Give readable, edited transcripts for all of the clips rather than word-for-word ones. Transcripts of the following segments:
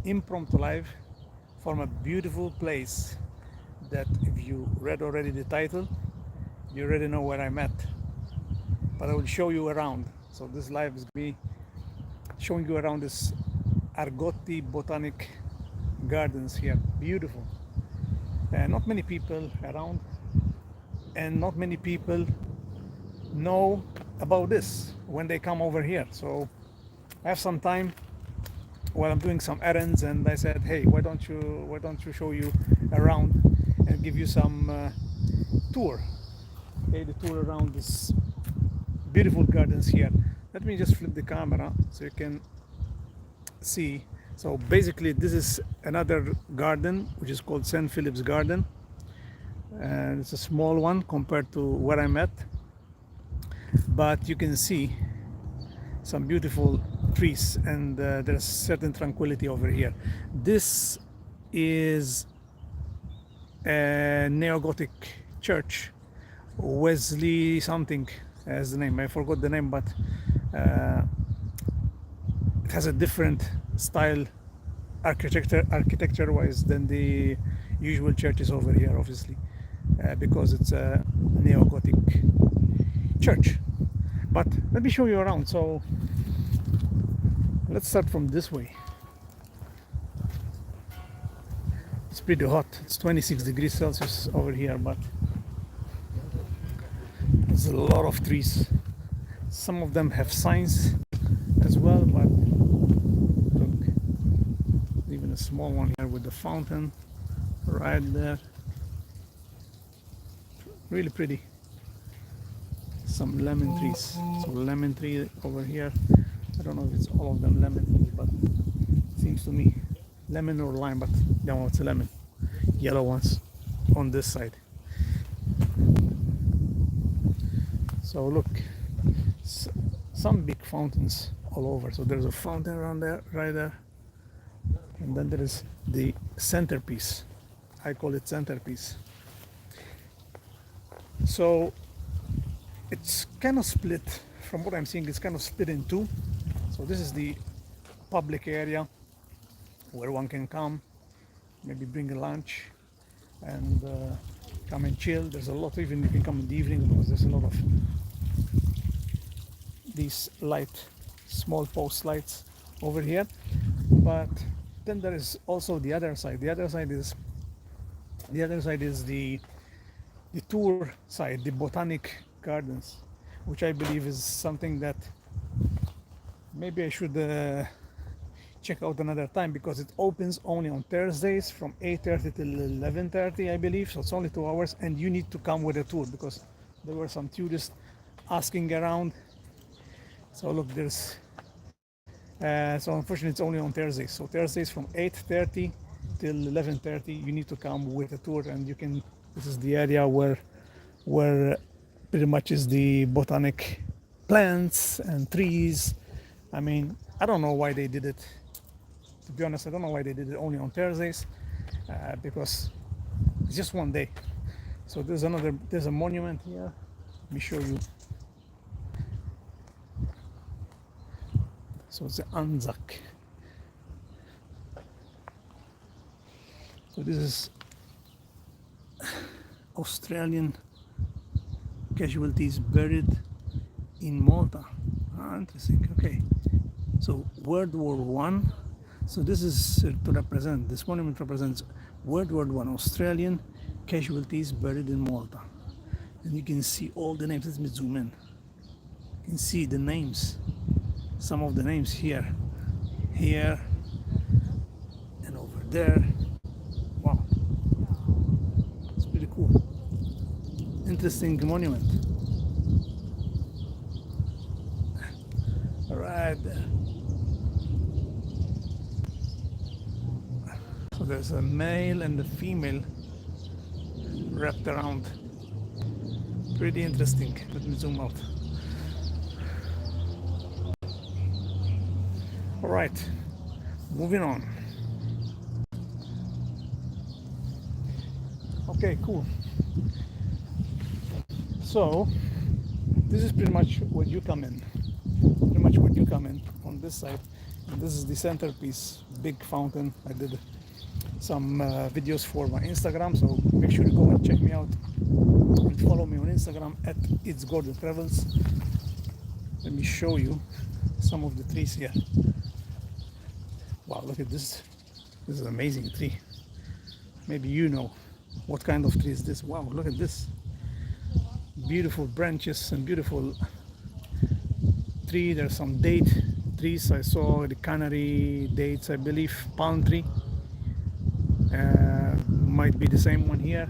Impromptu live from a beautiful place that if you read already the title, you already know where I'm at. But I will show you around. So this live is going to be showing you around this Argotti Botanic Gardens here. Beautiful. Not many people around, and not many people know about this when they come over here. So I have some time while I'm doing some errands, and I said, hey, why don't you show you around and give you some tour. Okay, the tour around this beautiful gardens here. Let me just flip the camera so you can see. So basically this is another garden which is called St. Philip's Garden, and it's a small one compared to where I'm at, but you can see some beautiful trees, and there's certain tranquility over here. This is a neo-Gothic church, Wesley something as the name, I forgot the name, but it has a different style architecture wise than the usual churches over here, obviously, because it's a neo-Gothic church. But let me show you around. So let's start from this way. It's pretty hot. It's 26 degrees Celsius over here, but there's a lot of trees. Some of them have signs as well, but look, even a small one here with the fountain right there. Really pretty. Some lemon trees. So lemon tree over here. I don't know if it's all of them lemon trees, but it seems to me lemon or lime, but no, it's a lemon. Yellow ones on this side. So look, some big fountains all over. So there's a fountain around there, right there, and then there is the centerpiece. I call it centerpiece. So it's kind of split. From what I'm seeing, it's kind of split in two. So this is the public area where one can come, maybe bring a lunch and come and chill. There's a lot, even you can come in the evening, because there's a lot of these small post lights over here. But then there is also the other side. The other side is the tour side, the Botanic Gardens, which I believe is something that maybe I should check out another time, because it opens only on Thursdays from 8:30 till 11:30, I believe. So it's only 2 hours, and you need to come with a tour, because there were some tourists asking around. So look, there's so unfortunately it's only on Thursdays. So Thursdays from 8:30 till 11:30, you need to come with a tour, and you can. This is the area where pretty much is the botanic plants and trees. I mean, I don't know why they did it. To be honest, I don't know why they did it only on Thursdays, because it's just one day. So there's a monument here. Let me show you. So it's the Anzac. So this is Australian casualties buried in Malta. Interesting. Okay. So World War One. So this is to represent. This monument represents World War One Australian casualties buried in Malta, and you can see all the names. Let me zoom in. You can see the names. Some of the names here, and over there. Wow, it's pretty cool. Interesting monument. Right there. So there's a male and a female wrapped around. Pretty interesting. Let me zoom out. All right, moving on. Okay, cool. So this is pretty much where you come in. On this side, And this is the centerpiece, big fountain. I did some videos for my Instagram, so make sure to go and check me out and follow me on Instagram at It's Gordon Travels. Let me show you some of the trees here. Wow, look at this. This is an amazing tree. Maybe you know what kind of tree is this. Wow, look at this. Beautiful branches and beautiful tree. There's some date trees. I saw the canary dates, I believe, palm tree. Might be the same one here.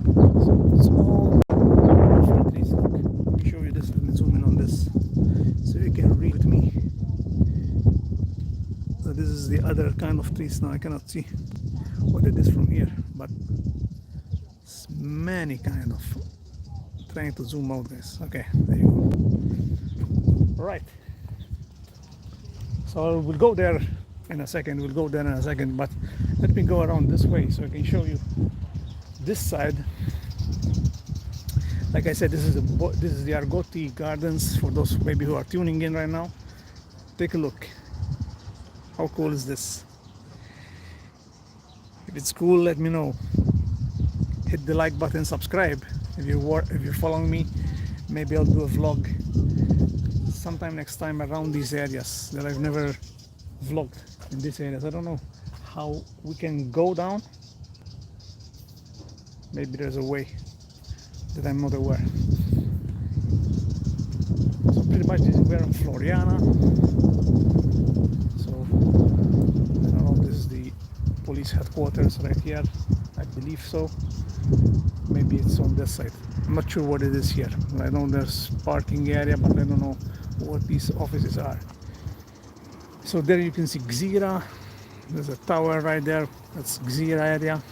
So it's all different trees. Look, let me show you this. Let me zoom in on this so you can read with me. So this is the other kind of trees. Now I cannot see what it is from here, but it's many kind of. Trying to zoom out, guys. Okay, there you go. All right. So we'll go there in a second. We'll go there in a second, but let me go around this way so I can show you this side. Like I said, this is the Argotti Gardens for those maybe who are tuning in right now. Take a look. How cool is this? If it's cool, let me know. Hit the like button, subscribe. If you're following me, maybe I'll do a vlog sometime next time around these areas that I've never vlogged in these areas. I don't know how we can go down. Maybe there's a way that I'm not aware. So pretty much we're in Floriana. So I don't know if this is the police headquarters right here. I believe so. Maybe it's on this side. I'm not sure what it is here. I know there's parking area, but I don't know what these offices are. So there you can see Gzira. There's a tower right there. That's Gzira area.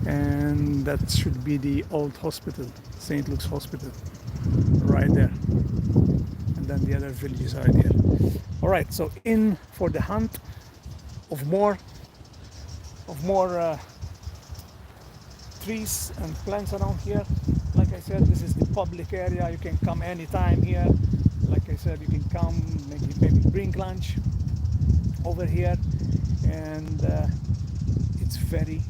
And that should be the old hospital, St. Luke's Hospital, right there. And then the other villages are there. All right, so in for the hunt of more trees and plants around here. Like I said, this is the public area. You can come anytime here. Like I said, you can come, maybe bring lunch over here, and it's very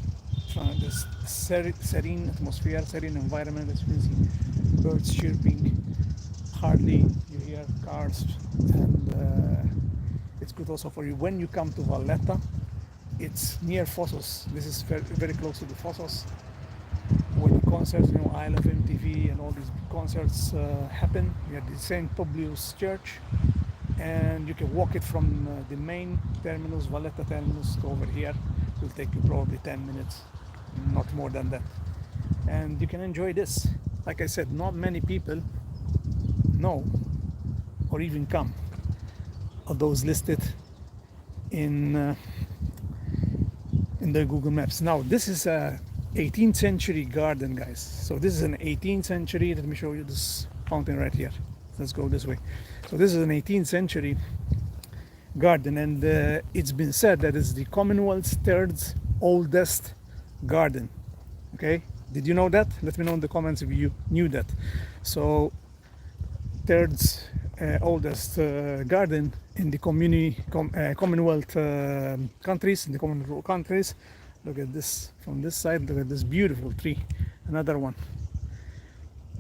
this serene atmosphere, serene environment. As you can see, birds chirping. Hardly you hear cars, and it's good also for you when you come to Valletta. It's near Fossos. This is very, very close to the Fossos, where the concerts, Isle of MTV and all these concerts happen. We have the St. Publius Church, and you can walk it from the main terminus, Valletta terminus, to over here. It will take you probably 10 minutes, not more than that. And you can enjoy this. Like I said, not many people know or even come of those listed in the Google Maps. Now this is a 18th century garden, guys. So this is an 18th century. Let me show you this fountain right here. Let's go this way. So this is an 18th century garden, and it's been said that it's the Commonwealth's third oldest garden. Okay, did you know that? Let me know in the comments if you knew that. So third oldest garden in the Commonwealth countries, in the Commonwealth countries. Look at this from this side. Look at this beautiful tree. Another one.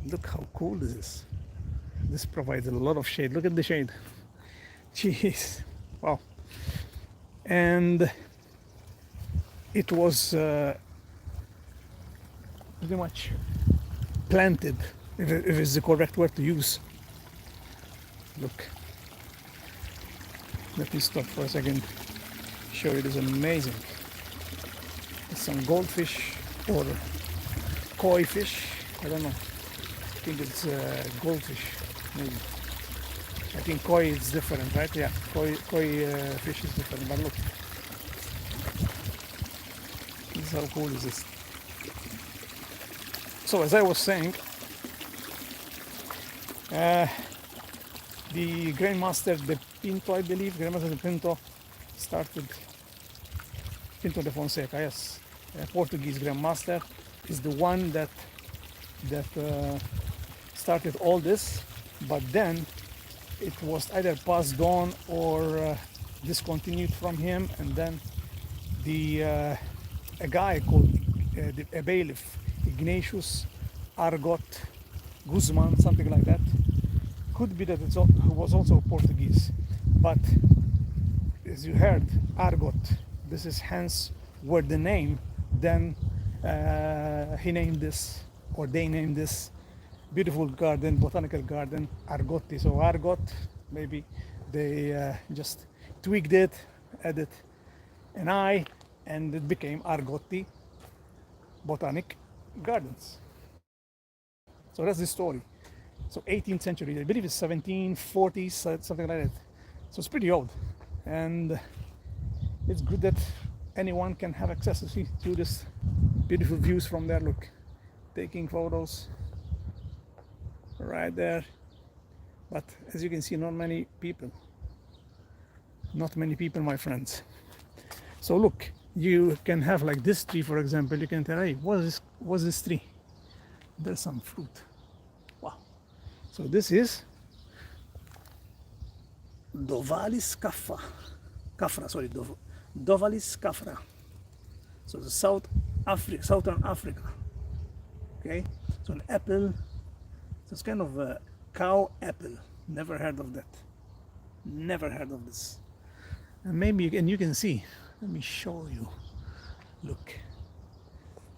Look how cool this is. This provides a lot of shade. Look at the shade. Jeez. Wow. And it was pretty much planted, if it's the correct word to use. Look. Let me stop for a second. Show you this amazing. It's some goldfish or koi fish. I don't know. I think it's goldfish, maybe. I think koi is different, right? Yeah, koi fish is different. But look, this is how cool is this. So as I was saying, the Grandmaster de Pinto, I believe, Grandmaster de Pinto started, Pinto de Fonseca, yes, Portuguese Grandmaster, is the one that started all this, but then it was either passed on or discontinued from him, and then the a guy called a bailiff, Ignatius Argot Guzman, something like that. Could be that it was also Portuguese, but as you heard, Argot. This is hence where the name. Then he named this, or they named this beautiful garden, botanical garden, Argotti. So Argot, maybe they just tweaked it, added an I, and it became Argotti Botanic Gardens. So that's the story. So 18th century, I believe it's 1740s, something like that. So it's pretty old, and it's good that anyone can have access to this beautiful views from there. Look, taking photos right there. But as you can see, not many people, my friends. So look, you can have like this tree, for example. You can tell, hey, what's this tree? There's some fruit. Wow. So this is Dovalis Cafra, sorry, Dovalis Cafra. So the Southern Africa. Okay, so an apple. So it's kind of a cow apple. Never heard of that. Never heard of this. And maybe you can see. Let me show you. Look,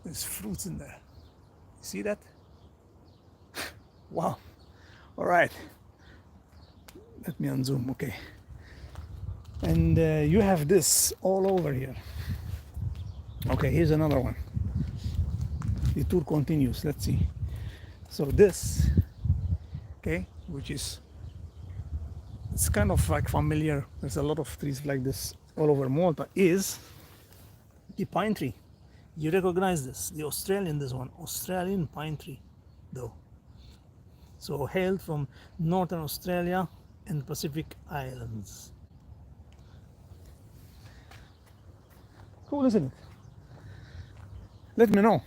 there's fruits in there. You see that? Wow. All right. Let me unzoom. Okay. And you have this all over here. Okay, here's another one. The tour continues. Let's see. So this, okay, which is, it's kind of like familiar. There's a lot of trees like this all over Malta. Is the pine tree. You recognize this? The Australian pine tree, though. So hailed from northern Australia and Pacific Islands. Cool, isn't it? Let me know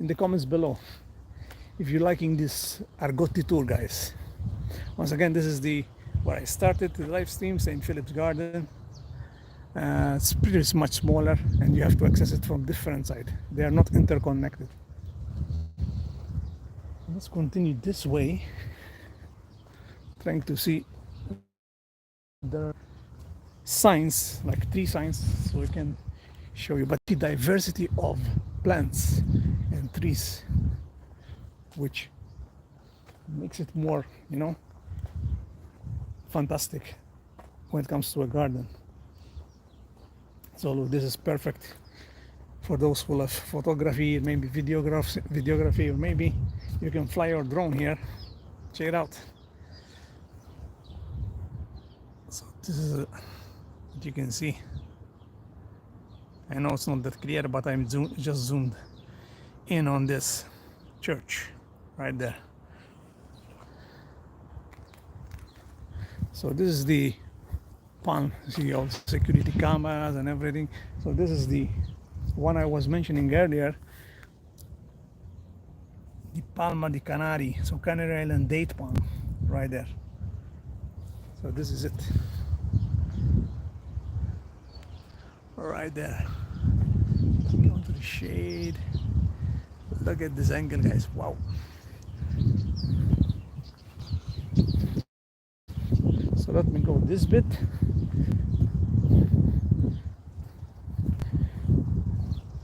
in the comments below if you're liking this Argotti tour, guys. Once again, this is where I started the live stream, St. Philip's Garden. It's pretty much smaller, and you have to access it from different sides. They are not interconnected. Let's continue this way, trying to see the signs, like tree signs, so we can show you. But the diversity of plants and trees, which makes it more, fantastic when it comes to a garden. So look, this is perfect for those who love photography, maybe videography, or maybe you can fly your drone here. Check it out. So this is what you can see. I know it's not that clear, but I'm just zoomed in on this church right there. So this is the palm. See all security cameras and everything. So this is the one I was mentioning earlier, the Palma di Canari, so Canary Island date palm right there. So this is it right there. Go into the shade. Look at this angle, guys. Wow. So let me go this bit.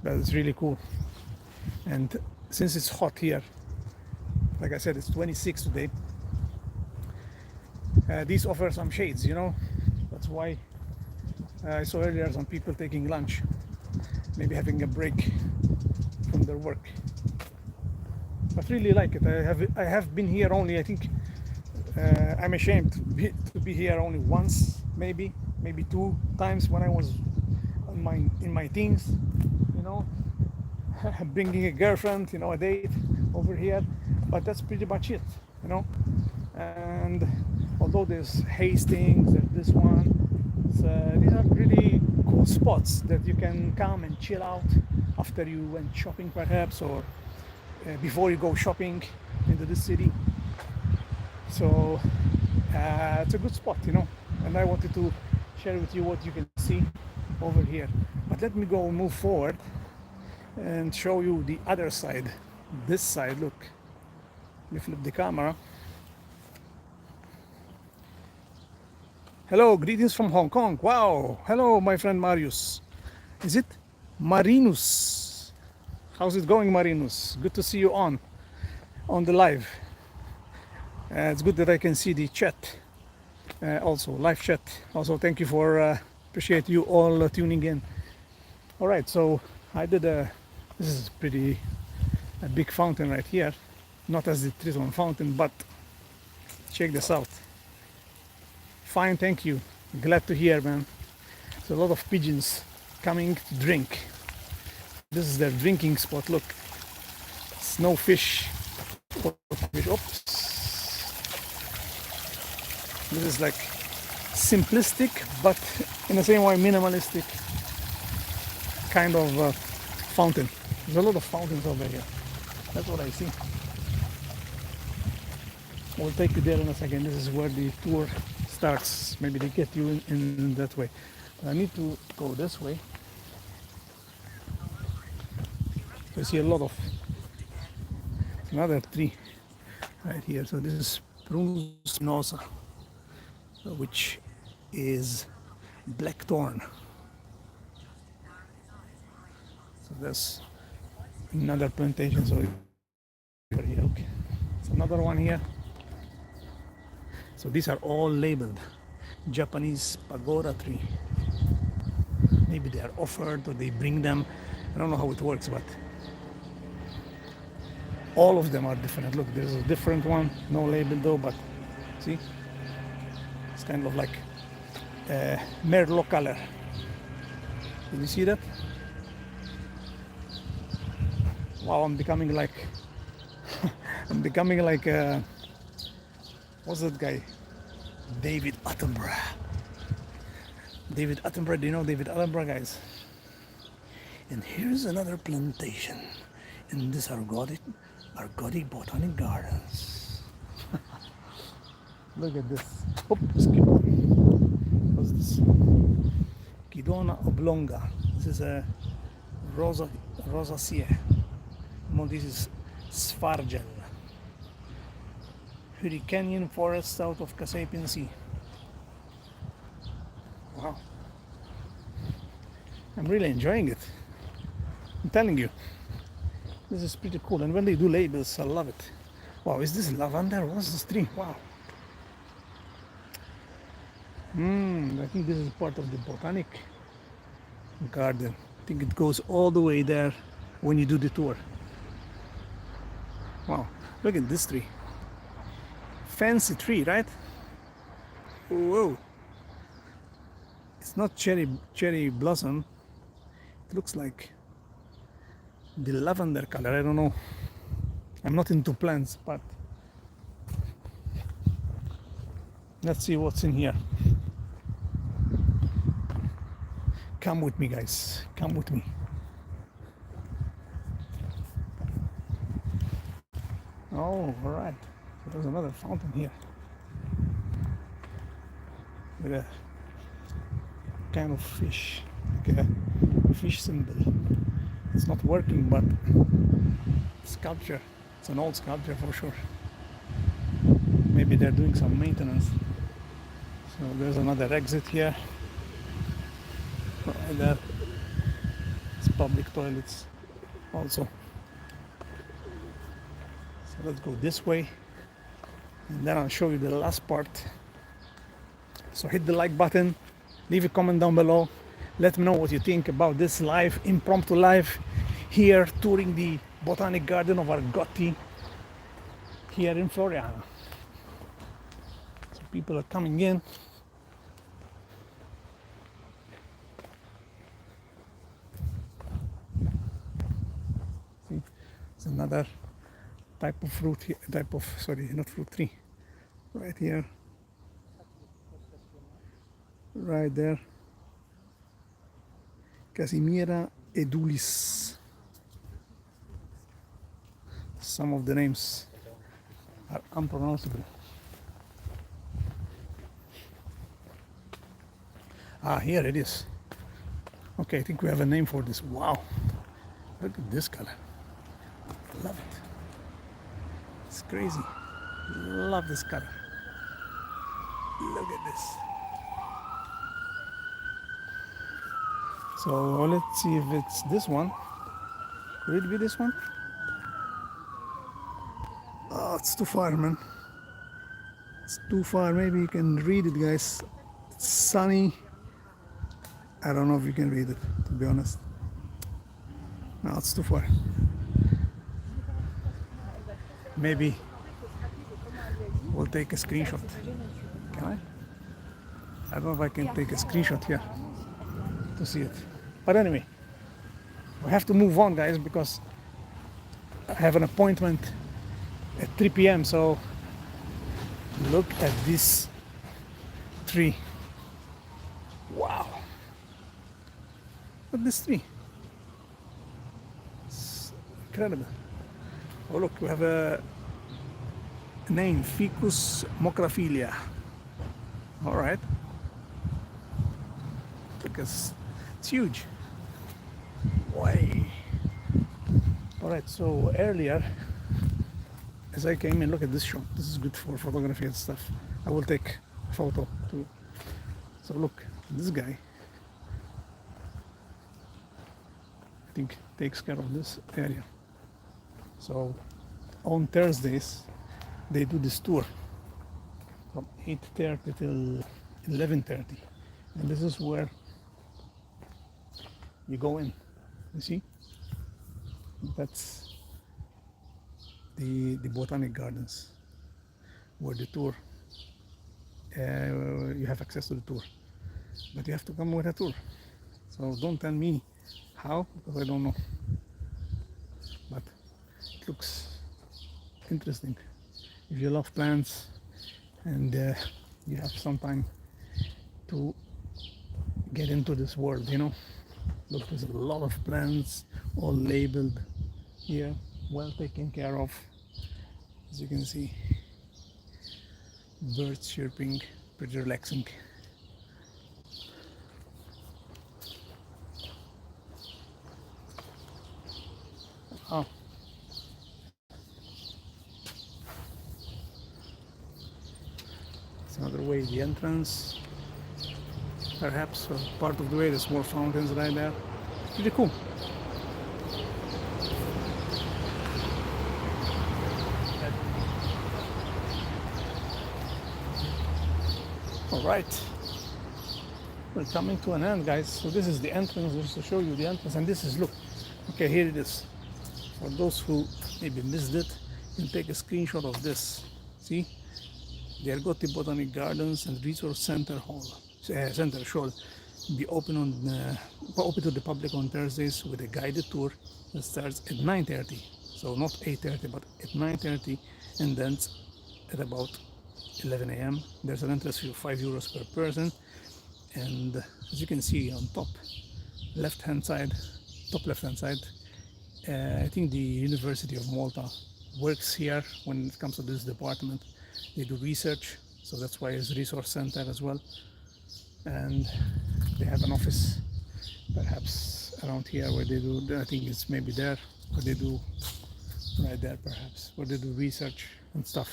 That is really cool. And since it's hot here, like I said, it's 26 today. These offer some shades, That's why I saw earlier some people taking lunch, maybe having a break from their work. But really like it. I have been here only, I think, I'm ashamed to be here only once, maybe 2 times when I was in my teens, bringing a girlfriend, a date over here. But that's pretty much it, And although there's Hastings, there's this one, these are really cool spots that you can come and chill out after you went shopping, perhaps, or before you go shopping into the city. So it's a good spot, and I wanted to share with you what you can see over here. But let me go move forward and show you the other side. This side, look. Let me flip the camera. Hello, greetings from Hong Kong. Wow. Hello, my friend Marius. Is it Marinus? How's it going, Marinus? Good to see you on the live. It's good that I can see the chat. Also, live chat. Also, thank you for appreciate you all tuning in. All right, so I did this is pretty a big fountain right here, not as the Triton fountain, but check this out. Fine, thank you. Glad to hear, man. There's a lot of pigeons coming to drink. This is their drinking spot. Look, snowfish. Oops. This is like simplistic, but in the same way minimalistic kind of fountain. There's a lot of fountains over here. That's what I see. We'll take you there in a second. This is where the tour starts. Maybe they get you in that way. But I need to go this way. You see a lot of another tree right here. So this is Prunus nosa, which is blackthorn. So there's another plantation. So here, okay. It's another one here. So these are all labeled Japanese pagoda tree. Maybe they are offered or they bring them. I don't know how it works, but all of them are different. Look, there's a different one, no label though, but see? It's kind of like merlot color. Can you see that? Wow, I'm becoming like what's that guy? David Attenborough. David Attenborough, do you know David Attenborough, guys? And here's another plantation in this Argotti Botanic Gardens. Look at this. Oops, skip on. What's this? Guidona oblonga. This is a rosacea. Well, this is Sfargen. Hurricane forest south of Caspian Sea. Wow. I'm really enjoying it. I'm telling you. This is pretty cool. And when they do labels, I love it. Wow, is this lavender? What's this tree? Wow. I think this is part of the Botanic garden. I think it goes all the way there when you do the tour. Wow, look at this tree. Fancy tree, right? Whoa. It's not cherry blossom. It looks like the lavender color. I don't know. I'm not into plants, but let's see what's in here. Come with me, guys. Come with me. Oh, all right. So there's another fountain here with a kind of fish, like a fish symbol. It's not working, but sculpture. It's an old sculpture for sure. Maybe they're doing some maintenance. So there's another exit here. Right there. It's public toilets also. So let's go this way, and then I'll show you the last part. So hit the like button, leave a comment down below, let me know what you think about this live, impromptu live here touring the Botanic Garden of Argotti here in Floriana. So people are coming in. See, it's another type of fruit here, not fruit tree, right here, right there. Casimira edulis. Some of the names are unpronounceable. Ah, here it is. Okay, I think we have a name for this. Wow, look at this color. Love it. It's crazy. Love this color. Look at this. So let's see if it's this one. Could it be this one? Oh, it's too far, man. It's too far. Maybe you can read it, guys. It's sunny. I don't know if you can read it, to be honest. No, it's too far. Maybe we'll take a screenshot. Can I? I don't know if I can take a screenshot here to see it. But anyway, we have to move on, guys, because I have an appointment at 3 p.m. So look at this tree. Wow. Look at this tree. It's incredible. Oh look, we have a name, Ficus mocrophilia. All right. Because it's huge. Way. All right, so earlier, as I came in, look at this shot. This is good for photography and stuff. I will take a photo too. So look, this guy, I think, takes care of this area. So on Thursdays, they do this tour from 8:30 till 11:30. And this is where you go in. You see? That's the Botanic Gardens, where the tour, you have access to the tour. But you have to come with a tour. So don't tell me how, because I don't know. But it looks interesting. If you love plants and you have some time to get into this world, you know. Look, there's a lot of plants, all labeled here, well taken care of. As you can see, birds chirping, pretty relaxing. Oh. It's another way, the entrance. Perhaps part of the way, there's more fountains right there. Pretty cool. All right, we're coming to an end, guys. So this is the entrance, just to show you the entrance. And this is, look, okay, here it is. For those who maybe missed it, you can take a screenshot of this. See, the Argotti Botanic Gardens and Resource Center Hall. Center should be open to the public on Thursdays with a guided tour that starts at 9:30. So not 8:30, but at 9:30, and then at about 11 a.m. There's an entrance fee of €5 per person, and as you can see on top left-hand side, I think the University of Malta works here when it comes to this department. They do research, so that's why it's resource center as well. And they have an office perhaps around here where they do, I think it's maybe there, where they do, right there perhaps, where they do research and stuff,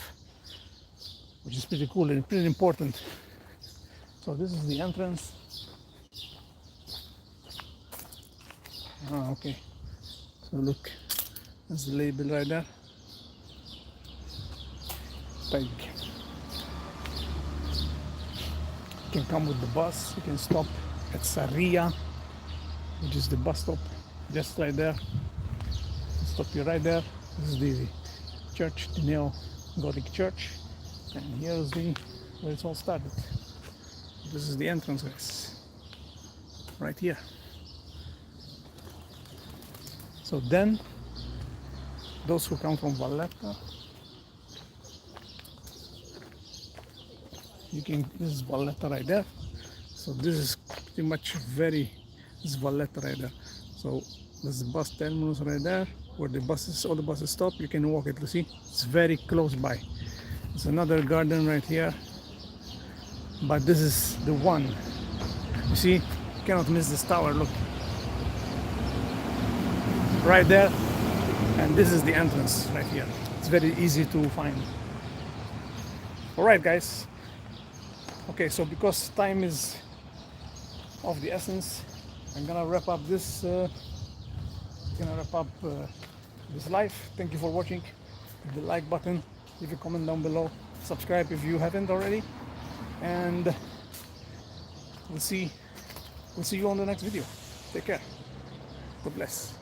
which is pretty cool and pretty important. So this is the entrance. Okay, so look, there's the label right there. Peg. You can come with the bus, you can stop at Sarria, which is the bus stop just right there. Stop you right there. This is the church, the neo-Gothic church, and here's where it's all started. This is the entrance, guys, right here. So then, those who come from Valletta, this is Valletta right there. So this is pretty much this is Valletta right there. So there's the bus terminus right there, where all the buses stop. You can walk it, you see, it's very close by. There's another garden right here, but this is the one You see, you cannot miss this tower. Look, right there, and this is the entrance right here. It's very easy to find. All right, guys. Okay, so because time is of the essence, I'm gonna wrap up this. This live. Thank you for watching. Hit the like button, leave a comment down below, subscribe if you haven't already, and we'll see you on the next video. Take care. God bless.